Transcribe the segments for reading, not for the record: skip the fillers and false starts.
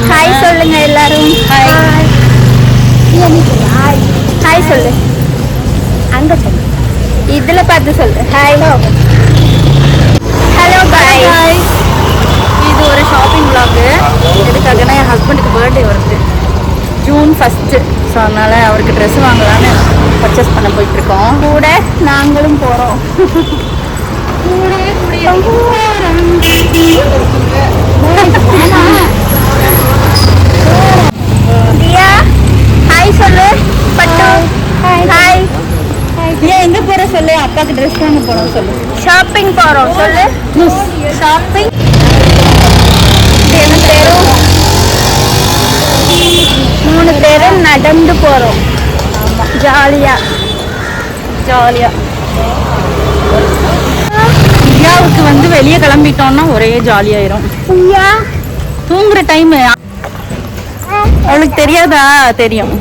Hi சொல்லுங்க எல்லாரும். Hi hi hi சொல்லு. அங்க சொல்லு, இதுல பார்த்து சொல்லு. ஹாய் ஹலோ பாய். இது ஒரு ஷாப்பிங் vlog. எதுக்காகனா என் ஹஸ்பண்டுக்கு பர்த்டே வருது ஜூன் 1. ஸோ அதனால் அவருக்கு ட்ரெஸ் வாங்கலான்னு பர்ச்சேஸ் பண்ண போயிட்டுருக்கோம். கூட நாங்களும் போகிறோம். தியா ஹாய் சொல்லு. பட்டு ஹாய். ஏன் எங்கே போகிற சொல்லு. அப்பாவுக்கு ட்ரெஸ் வாங்க போகிறோம் சொல்லு. ஷாப்பிங் போகிறோம் சொல்லு. ஷாப்பிங். மூணு பேரும் நடந்து போகிறோம். ஜாலியாக இந்தியாவுக்கு வந்து வெளியே கிளம்பிட்டோம்னா ஒரே ஜாலியாயிரும். தூங்குற டைம் அவளுக்கு தெரியாதா? தெரியும்.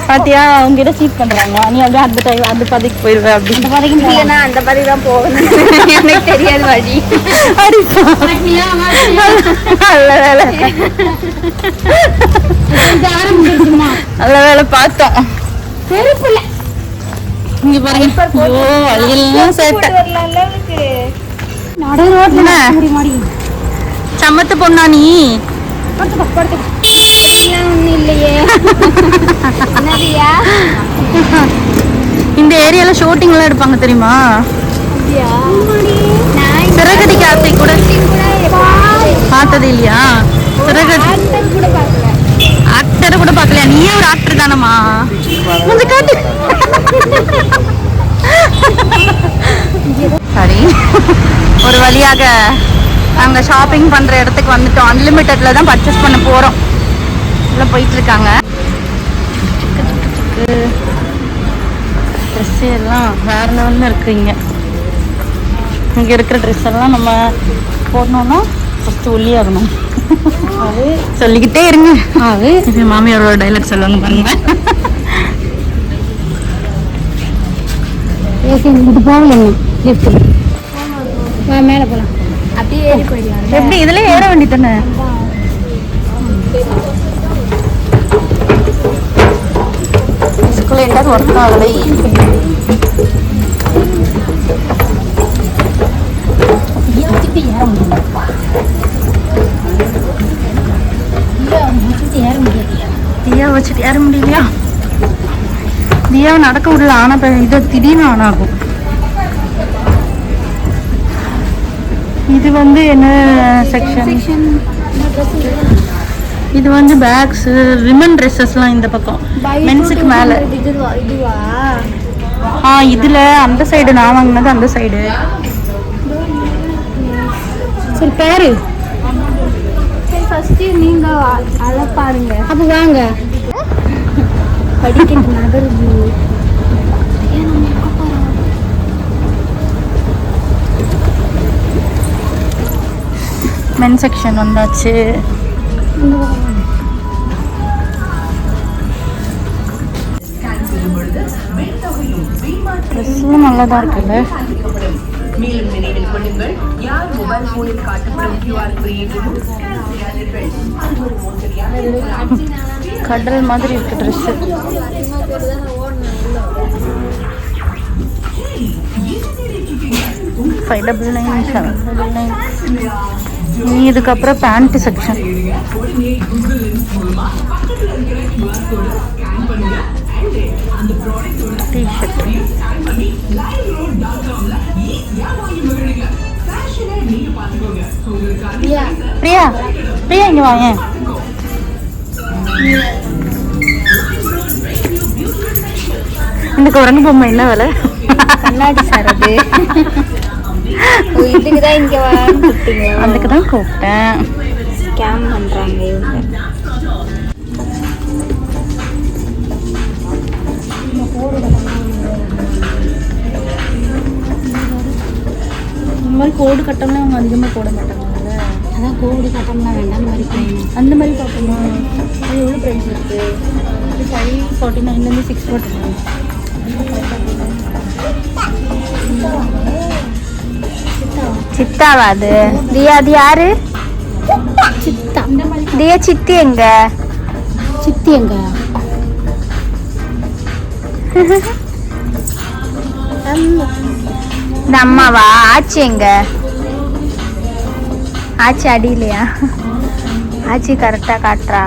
பாத்தியா, அவங்க கிட்ட சீட் பண்றாங்க. நீ அப்படியே அந்த டைம் அந்த பாதைக்கு போயிருவ. அப்படி அந்த பாதைக்கு இல்லைன்னா அந்த பாதை தான் போகணும். எனக்கு தெரியாது வழி. நல்ல வேலை நல்ல வேலை பார்த்தோம். இங்க பாருங்க. ஐயோ வழியெல்லாம் சேட்டை. சமத்து பொண்ணா நீ? இல்லையே. இந்த ஏரியால ஷூட்டிங் எல்லாம் எடுப்பாங்க தெரியுமா? சிறகடி கார்த்தி கூட பார்த்தது இல்லையா? சிறகடி ஆக்டர் கூட பார்க்கலையா? நீயே ஒரு ஆக்டர் தானம்மா? கொஞ்சம் காட்டு. சரி, ஒரு வழியாக நாங்கள் ஷாப்பிங் பண்ணுற இடத்துக்கு வந்துட்டோம். அன்லிமிட்டடில் தான் பர்ச்சேஸ் பண்ண போகிறோம். எல்லாம் போயிட்டுருக்காங்க. ட்ரெஸ்ஸு எல்லாம் வேறு லெவலில் இருக்குங்க. இங்கே இருக்கிற ட்ரெஸ் எல்லாம் நம்ம போடணுன்னா ஃபஸ்ட்டு ஒல்லியாகணும். அது சொல்லிக்கிட்டே இருங்க. அது இது மாமியாரோட டைலாக் சொல்லுவாங்க பாருங்க. இது போகலங்க. மேலே போகலாம். அப்படியே ஏறி போயிடலாம். எப்படி இதுல ஏற வேண்டியதானே? எஸ்கலேட்டர் ஒர்க் ஆகலை. தியா வச்சுட்டு ஏற முடியலையா? தியாவை நடக்க விடல. ஆனா இது திடீர்னு ஆன் ஆகும். இது வந்து என்ன செக்ஷன்? இது வந்து பேக்ஸ், விமன் ட்ரெஸ்ஸஸ்லாம் இந்த பக்கம். மென்ஸுக்கு மேலே. இதுல அந்த சைடு நான் வாங்கினது. அந்த சைடு சரி பேரு. சரி ஃபர்ஸ்ட் நீங்க பாருங்க. அப்போ வாங்க. படிக்கிறது நகருது. மென் செக்ஷன் வந்தாச்சு. ட்ரெஸ்ஸும் நல்லதா இருக்குல்ல. மேலும் நினைவில் கொள்ளுங்கள், யார் மொபைல் போனில் காட்டப்படும் QR குறியீட்டையும் கடல் மாதிரி இருக்கு ட்ரெஸ். நீ இதுக்கப்புறம் pant section. T shirt. Priya Priya இங்க வாங்க. இந்த குரங்கு பொம்மை என்ன வேலை? கண்ணாடி சார் அது. இதுக்குதான் இங்க வாங்க. அதுக்கு தான் கூப்பிட்டேன். ஸ்கேம் பண்றாங்க இவங்க. இந்த மாதிரி கோடு கட்டம்னா அவங்க அதிகமாக போட மாட்டாங்க. அதான் கோடு கட்டம்னா வேண்டாம். அந்த மாதிரி அந்த மாதிரி பார்ப்போமா? அது எவ்வளோ ப்ரைஸ் இருக்குது? 549 649. சித்தாவா அது? தியா அது யாரு? சித்தா. இந்த மாதிரி தியா சித்தி எங்க? சித்தி எங்க? இந்த அம்மாவா? ஆச்சி எங்க? ஆச்சி அடியிலையா? ஆச்சி கரெக்டா காட்டுறா.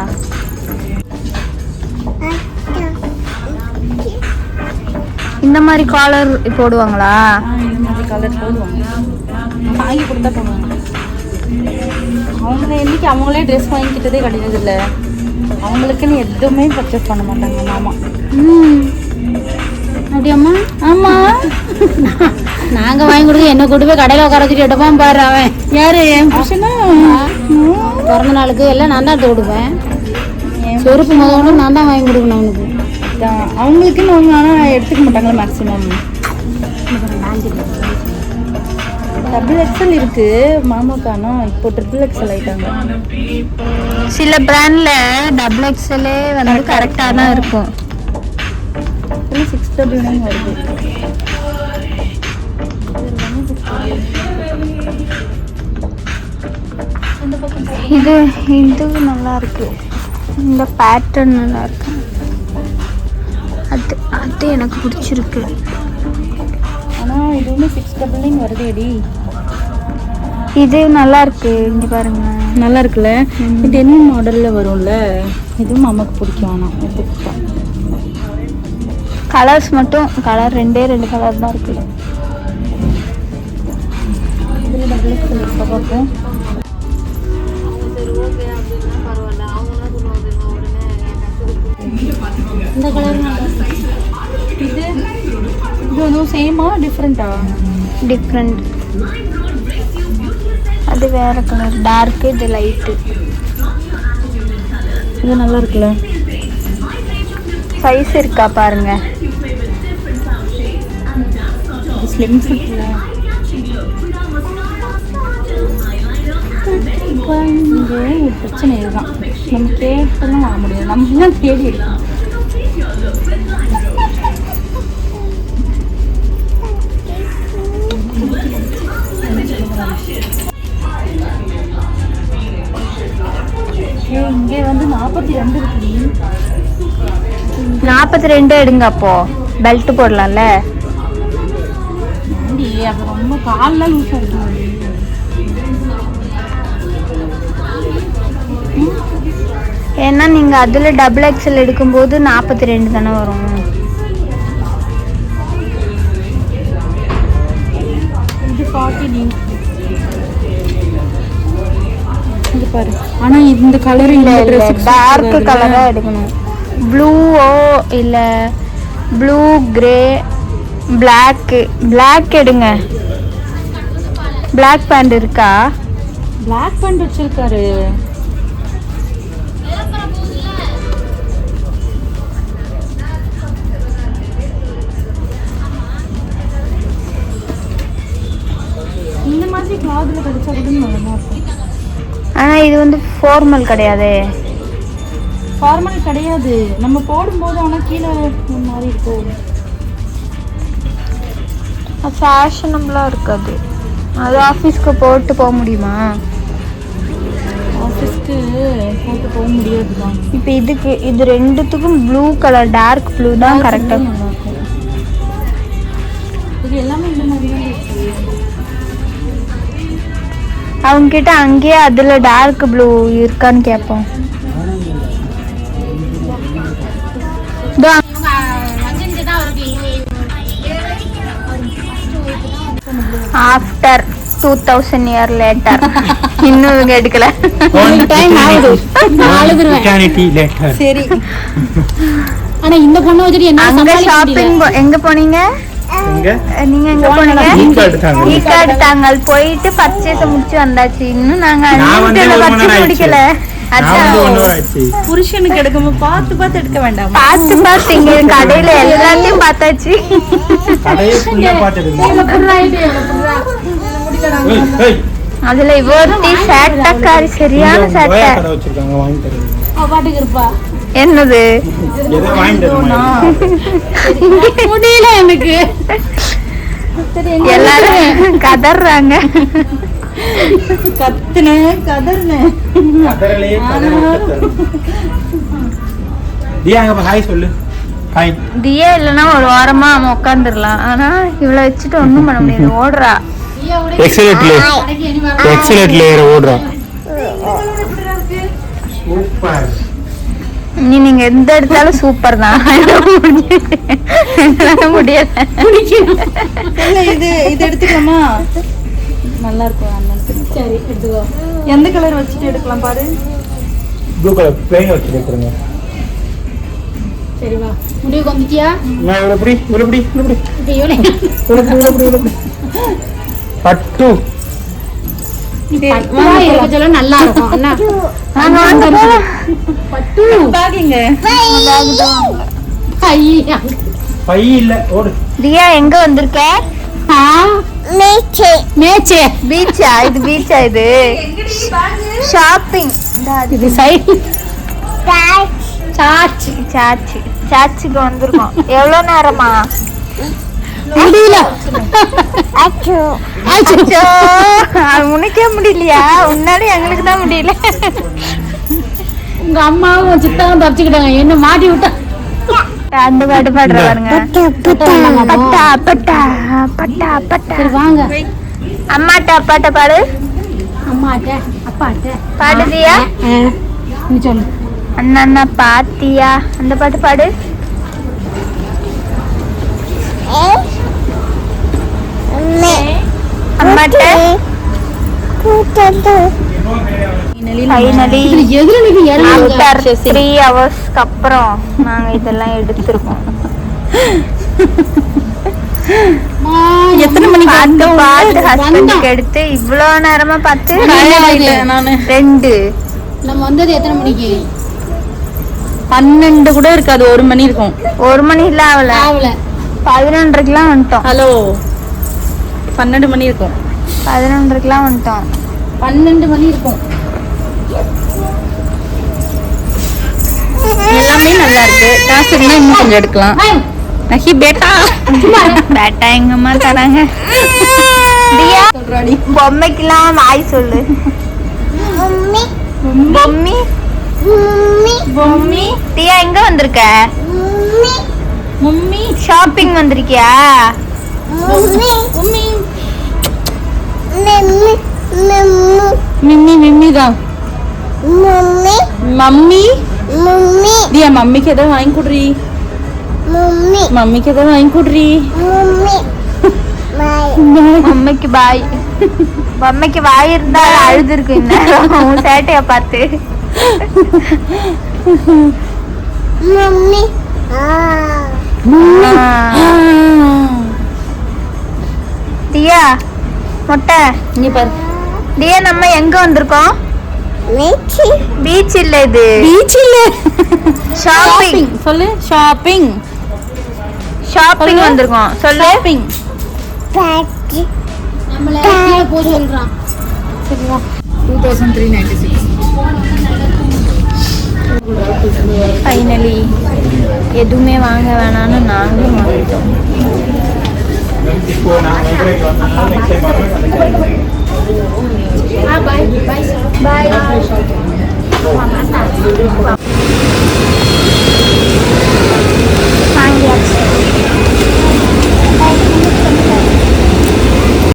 இந்த மாதிரி காலர் போடுவாங்களா? இந்த மாதிரி கலர் போடுவாங்க, வாங்கி கொடுத்தா போடுவாங்க. அவங்க என்னைக்கு அவங்களே ட்ரெஸ் வாங்கிக்கிட்டதே கிடையாது இல்லை, அவங்களுக்குன்னு எதுவுமே பர்ச்சேஸ் பண்ண மாட்டாங்க மாமா. அப்படியாம்மா? ஆமா, நாங்க வாங்கி கொடுக்க என்ன கூட்டு போய் கடையில உட்கார வச்சுட்டு எடுப்பான் பாரு அவன். யாரு? என் புருஷனா? பிறந்த நாளுக்கு எல்லாம் நான் தான் எடுத்து கொடுப்பேன். செருப்பு முதல்ல நான் தான் வாங்கி கொடுக்கணும் அவனுக்கு. அவங்களுக்குன்னு ஒன்று, ஆனால் எடுத்துக்க மாட்டாங்களா மேக்ஸிமம். டபுள் எக்ஸல் இருக்கு மாமாக்கானா, இப்போ ட்ரிபிள் எக்ஸல் ஆயிட்டாங்க. சில பிராண்ட்ல டபுள் எக்ஸ்எல்லே வந்து கரெக்டா தான் இருக்கும். 699 வருது. இது இது நல்லா இருக்கு, இந்த பேட்டர்ன் நல்லா இருக்கு. அது அது எனக்கு பிடிச்சிருக்கு. ஆனால் இது வந்து 699 வருது. எடி இது நல்லா இருக்கு, இங்க பாருங்க. நல்லா இருக்குல்ல. இது என்ன மாடல்ல வரும்ல, இதுவும் மாமாக்கு பிடிக்கும். ஆனால் எடுத்துக்கிட்டோம். கலர்ஸ் மட்டும் கலர் ரெண்டு கலர் தான் இருக்கு. இதில் டபுள் எக்ஸல் இருக்க பார்ப்போம். இந்த கலர் இது இது வந்து சேமா டிஃப்ரெண்டா? டிஃப்ரெண்ட். அது வேற கலர், டார்க்கு, இது லைட்டு. இது நல்லா இருக்குல்ல. சைஸ் இருக்கா பாருங்க. இது ஸ்லிம் ஃபிட்ல. இங்கே ஒரு பிரச்சனை இதுதான், நம்ம கேட்டெல்லாம் வாங்க முடியாது, நம்ம தான் தேடி எடுக்கணும். இங்கே வந்து 42 இருக்கு. 42 எடுங்க, அப்போ பெல்ட் போடலாம்ல. அப்போ ரொம்ப கால்லாம் லூஸாக இருக்கும். ஏன்னா நீங்க அதுல டபுள் எக்ஸ்எல் எடுக்கும்போது 42 தானே வரும். இது 40. இது பாரு, ஆனா இந்த கலர் இல்ல, டார்க் கலரா எடுக்கணும். ப்ளூவோ இல்ல ப்ளூ, கிரே, பிளாக் எடுங்க. பிளாக் பேண்ட் இருக்கா? பிளாக் பேண்ட் வச்சிருக்காரு. இந்த மாதிரி கிளாத்ல கிடைச்சா கூட நல்லா இருக்கும். ஆனா இது வந்து ஃபார்மல் கிடையாதே. ஃபார்மல் கிடையாது, நம்ம போடும்போது ஆனா கீழே இந்த மாதிரி இருக்கும். ஃபேஷனபிளா இருக்காது. அது ஆஃபீஸ்க்கு போட்டு போக முடியுமா? ஆஃபீஸ்க்கு போட்டு போக முடியாது தான். இப்போ இதுக்கு இது ரெண்டுத்துக்கும் ப்ளூ கலர், டார்க் ப்ளூ தான் கரெக்டாக நல்லா இருக்கும். இது எல்லாமே இந்த மாதிரி தான் இருக்கு. அவங்க கிட்ட அங்கேயே அதுல டார்க் ப்ளூ இருக்கான்னு கேட்போம். ஆஃப்டர் 2000 இயர் லேட்டர் இன்னும் இவங்க எடுக்கல. டைம் ஆகுது, நான் அழுதுருவேன். சரி, ஆனா இந்த பொண்ணை வச்சுட்டு என்ன அங்க சமாளிக்க ஷாப்பிங் முடியல. எங்க போனீங்க? நீங்க எங்க போனீங்க? ஈகார்டு தாங்கள் போயிட்டு பர்ச்சேஸ் முடிச்சு வந்தாச்சு. இன்னும் நாங்க பர்ச்சேஸ் முடிக்கல. புருஷனுக்கு எடுக்கும்போது பார்த்து எடுக்க வேண்டாம். பார்த்து இங்க கடையில எல்லாத்தையும் பார்த்தாச்சு. அதுல இவர்த்தி சேட்டக்காரி, சரியான சேட்டை. பாட்டுக்கு இருப்பா. என்னது முடியல எனக்கு. எல்லாரும் கதறாங்க. கத்துன கதர்ன கதறலையே தியா அங்க ஹாய் சொல்லு. ஹாய். தியா இல்லைன்னா ஒரு வாரமா அவன் உட்காந்துடலாம். ஆனா இவளை வச்சுட்டு ஒண்ணும் பண்ண முடியாது, ஓடுறா. எக்ஸலென்ட்ல ஓடுறா. சூப்பர். நீங்க எந்த எடுத்தாலும் சூப்பர் தான். முடியல. இது இது எடுத்துக்கலாமா? நல்லா இருக்கும். சரி எடுத்துக்கோ. எந்த கலர் வச்சுட்டு எடுக்கலாம் பாரு. ப்ளூ கலர் பிளேன் வச்சு எடுத்துருங்க. சரி வா, முடிவுக்கு வந்துட்டியா? நான் இவ்வளவு பட்டு சொல்ல நல்லா இருக்கும் அண்ணா. பட்டு பாக்கிங்க. பை இல்ல ஓடு. தியா எங்க வந்திருக்க? மேச்சே பீச்சா? இது பீச்சா? இது ஷாப்பிங். இது சைடு சாட்சிக்கு வந்திருக்கோம். எவ்வளவு நேரமா? முடியல. உனக்கே முடியலையா? உன்னால எங்களுக்கு தான் முடியல. உங்க அம்மாவும் சித்தாவும் தப்பிச்சுக்கிட்டாங்க, என்ன மாட்டி விட்டா. அந்த பாட்டு பாடுற பாருங்க. பட்டா பட்டா பட்டா பட்டா. சரி வாங்க. அம்மாட்ட அப்பாட்ட பாடு. அம்மாட்ட அப்பாட்ட பாடுதியா? நீ சொல்லு. அண்ணா பாத்தியா? அந்த பாட்டு பாடு. அம்மாட்ட ஃபைனலி ஆஃப்டர் 3 ஹவர்ஸ்க்கு அப்புறம் நாங்க இதெல்லாம் எடுத்திருக்கோம். எத்தனை மணிக்கு பார்த்து ஹஸ்பண்டுக்கு எடுத்து இவ்வளோ நேரமா பார்த்து நானு 2. நம்ம வந்தது எத்தனை மணிக்கு? 12 கூட இருக்காது, 1 மணி இருக்கும். 1 மணி இல்ல, ஆகல 11:30க்குலாம் வந்துட்டோம். ஹலோ 12 மணி இருக்கும். 11:30க்குலாம் வந்துட்டோம். 12 மணி இருக்கும். எல்லாமே நல்லா இருக்கு. காசு இருந்தா இன்னும் கொஞ்சம் எடுக்கலாம். நஹி பேட்டா. பேட்டா எங்கம்மா தராங்க? தியா பொம்மைக்கெல்லாம் வாய் சொல்லு. பொம்மி பொம்மி. தியா எங்க வந்திருக்க? மம்மி ஷாப்பிங் வந்திருக்கியா? மிம்மி மிம்மி தான். மம்மி தியா மம்மிக்கு ஏதோ வாங்கி குடுறி. மம்மிக்கு ஏதோ வாங்கி குடுறி. பொம்மைக்கு பாய். பொம்மைக்கு வாய் இருந்தா அழுது இருக்கு இன்னும் சேட்டைய பார்த்து. தியா மொட்டை இங்க பாரு. தியா நம்ம எங்க வந்திருக்கோம்? பீச் இல்ல, இது பீச் இல்ல, ஷாப்பிங். சொல்லு. ஷாப்பிங் ஷாப்பிங் வந்திருக்கோம். சொல்லு. ஷாப்பிங். நம்மள கீழ போ சொல்றான். சரிவா. 2396. ஃபைனலி எதுவுமே வாங்க வேணாம்னு நாங்களும் வாங்கிட்டோம். இப்போ நான் நெக்ஸ்ட் டைம் பாய் பாய் பாய்.